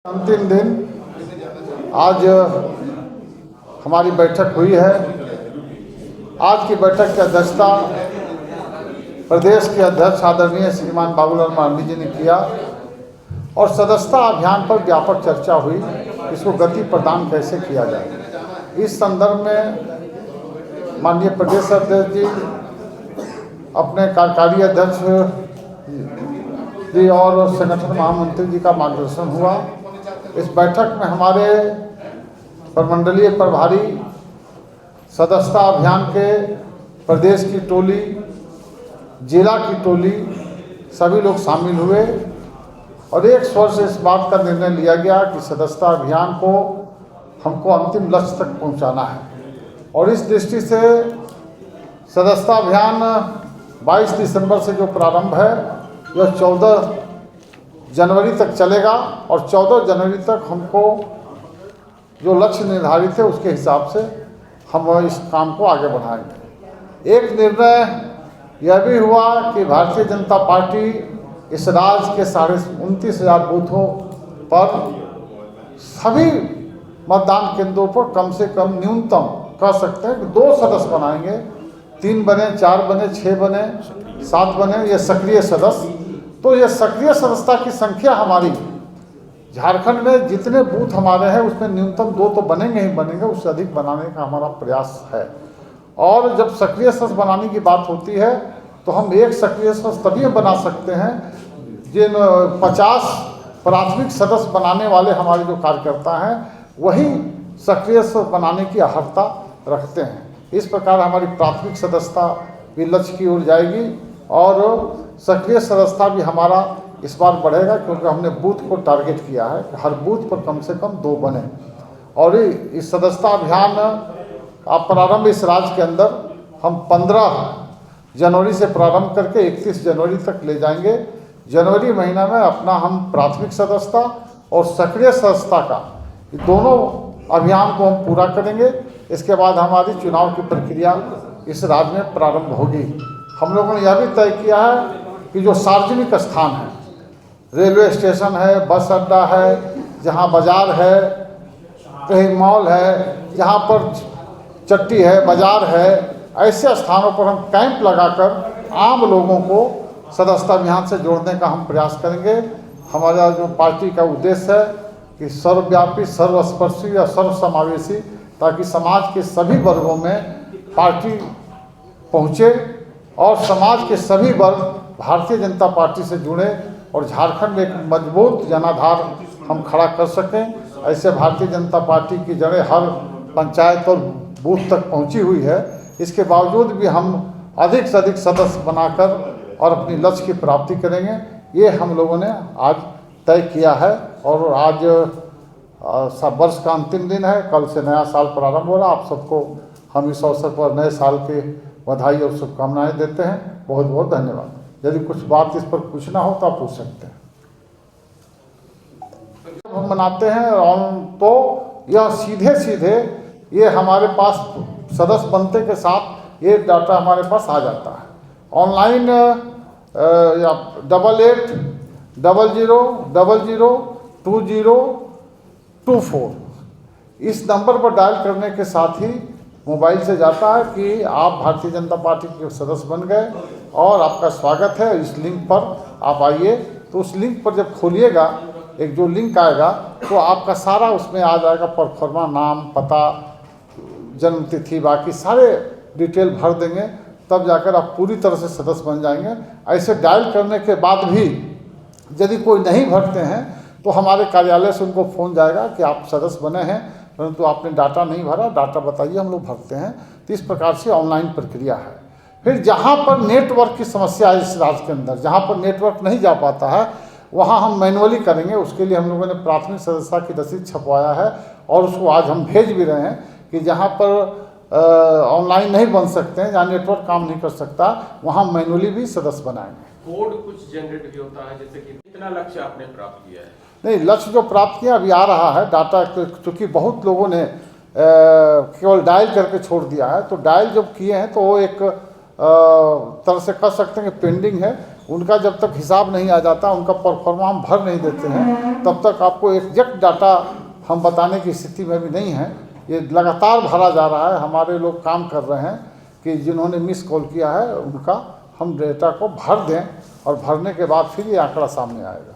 अंतिम दिन आज हमारी बैठक हुई है। आज की बैठक की अध्यक्षता प्रदेश के अध्यक्ष आदरणीय श्रीमान बाबूलाल मरांडी जी ने किया और सदस्यता अभियान पर व्यापक चर्चा हुई, इसको गति प्रदान कैसे किया जाए। इस संदर्भ में माननीय प्रदेश अध्यक्ष जी, अपने कार्यकारी अध्यक्ष जी और संगठन महामंत्री जी का मार्गदर्शन हुआ। इस बैठक में हमारे प्रमंडलीय प्रभारी, सदस्यता अभियान के प्रदेश की टोली, जिला की टोली, सभी लोग शामिल हुए और एक स्वर से इस बात का निर्णय लिया गया कि सदस्यता अभियान को हमको अंतिम लक्ष्य तक पहुंचाना है। और इस दृष्टि से सदस्यता अभियान 22 दिसंबर से जो प्रारंभ है यह 14 जनवरी तक चलेगा और 14 जनवरी तक हमको जो लक्ष्य निर्धारित है उसके हिसाब से हम इस काम को आगे बढ़ाएंगे। एक निर्णय यह भी हुआ कि भारतीय जनता पार्टी इस राज्य के 29,500 बूथों पर सभी मतदान केंद्रों पर कम से कम न्यूनतम कह सकते हैं कि 2 सदस्य बनाएंगे। 3 बने, 4 बने, 6 बने, 7 बने, ये सक्रिय सदस्य। तो ये सक्रिय सदस्यता की संख्या हमारी झारखंड में जितने बूथ हमारे हैं उसमें न्यूनतम 2 तो बनेंगे ही बनेंगे, उससे अधिक बनाने का हमारा प्रयास है। और जब सक्रिय सदस्य बनाने की बात होती है तो हम एक सक्रिय सदस्य तभी बना सकते हैं जिन 50 प्राथमिक सदस्य बनाने वाले हमारे जो कार्यकर्ता हैं वही सक्रिय सदस्य बनाने की अहर्ता रखते हैं। इस प्रकार हमारी प्राथमिक सदस्यता भी लक्ष्य की ओर जाएगी और सक्रिय सदस्यता भी हमारा इस बार बढ़ेगा, क्योंकि हमने बूथ को टारगेट किया है कि हर बूथ पर कम से कम 2 बने। और इस सदस्यता अभियान का प्रारंभ इस राज्य के अंदर हम 15 जनवरी से प्रारंभ करके 31 जनवरी तक ले जाएंगे। जनवरी महीना में अपना हम प्राथमिक सदस्यता और सक्रिय सदस्यता का दोनों अभियान को हम पूरा करेंगे। इसके बाद हमारी चुनाव की प्रक्रिया इस राज्य में प्रारंभ होगी। हम लोगों ने यह भी तय किया है कि जो सार्वजनिक स्थान है, रेलवे स्टेशन है, बस अड्डा है, जहाँ बाजार है, कहीं मॉल है, जहाँ पर चट्टी है, बाजार है, ऐसे स्थानों पर हम कैंप लगाकर आम लोगों को सदस्यता अभियान से जोड़ने का हम प्रयास करेंगे। हमारा जो पार्टी का उद्देश्य है कि सर्वव्यापी, सर्वस्पर्शी या सर्वसमावेशी, ताकि समाज के सभी वर्गों में पार्टी पहुँचे और समाज के सभी वर्ग भारतीय जनता पार्टी से जुड़े और झारखंड में एक मजबूत जनाधार हम खड़ा कर सकें। ऐसे भारतीय जनता पार्टी की जड़ें हर पंचायत और बूथ तक पहुंची हुई है। इसके बावजूद भी हम अधिक से अधिक सदस्य बनाकर और अपनी लक्ष्य की प्राप्ति करेंगे, ये हम लोगों ने आज तय किया है। और आज वर्ष का अंतिम दिन है, कल से नया साल प्रारंभ हो रहा। आप सबको हम इस अवसर पर नए साल के बधाई और शुभकामनाएं देते हैं। बहुत बहुत धन्यवाद। यदि कुछ बात इस पर पूछना हो तो आप पूछ सकते हैं। हम मनाते हैं तो यह सीधे ये हमारे पास सदस्य बनते के साथ ये डाटा हमारे पास आ जाता है ऑनलाइन। 8800002024 इस नंबर पर डायल करने के साथ ही मोबाइल से जाता है कि आप भारतीय जनता पार्टी के सदस्य बन गए और आपका स्वागत है, इस लिंक पर आप आइए। तो उस लिंक पर जब खोलिएगा, एक जो लिंक आएगा तो आपका सारा उसमें आ जाएगा, परफॉर्मा, नाम, पता, जन्म तिथि, बाकी सारे डिटेल भर देंगे, तब जाकर आप पूरी तरह से सदस्य बन जाएंगे। ऐसे डायल करने के बाद भी यदि कोई नहीं भरते हैं तो हमारे कार्यालय से उनको फ़ोन जाएगा कि आप सदस्य बने हैं परंतु आपने डाटा नहीं भरा, डाटा बताइए, हम लोग भरते हैं। तो इस प्रकार से ऑनलाइन प्रक्रिया है। फिर जहाँ पर नेटवर्क की समस्या है इस राज्य के अंदर, जहाँ पर नेटवर्क नहीं जा पाता है, वहाँ हम मैनुअली करेंगे। उसके लिए हम लोगों ने प्राथमिक सदस्यता की रसीद छपवाया है और उसको आज हम भेज भी रहे हैं कि जहाँ पर ऑनलाइन नहीं बन सकते हैं, जहाँ नेटवर्क काम नहीं कर सकता, वहाँ मैनुअली भी सदस्य बनाएंगे। कोड कुछ जनरेट भी होता है, जैसे कि कितना लक्ष्य आपने प्राप्त किया है? नहीं, लक्ष्य जो प्राप्त किया अभी आ रहा है डाटा, क्योंकि बहुत लोगों ने केवल डायल करके छोड़ दिया है। तो डायल जब किए हैं तो वो एक तरह से कह सकते हैं कि पेंडिंग है, उनका जब तक हिसाब नहीं आ जाता, उनका परफॉर्मा हम भर नहीं देते हैं, तब तक आपको एग्जैक्ट डाटा हम बताने की स्थिति में भी नहीं है। ये लगातार भरा जा रहा है, हमारे लोग काम कर रहे हैं कि जिन्होंने मिस कॉल किया है उनका हम डेटा को भर दें, और भरने के बाद फिर ये आंकड़ा सामने आएगा।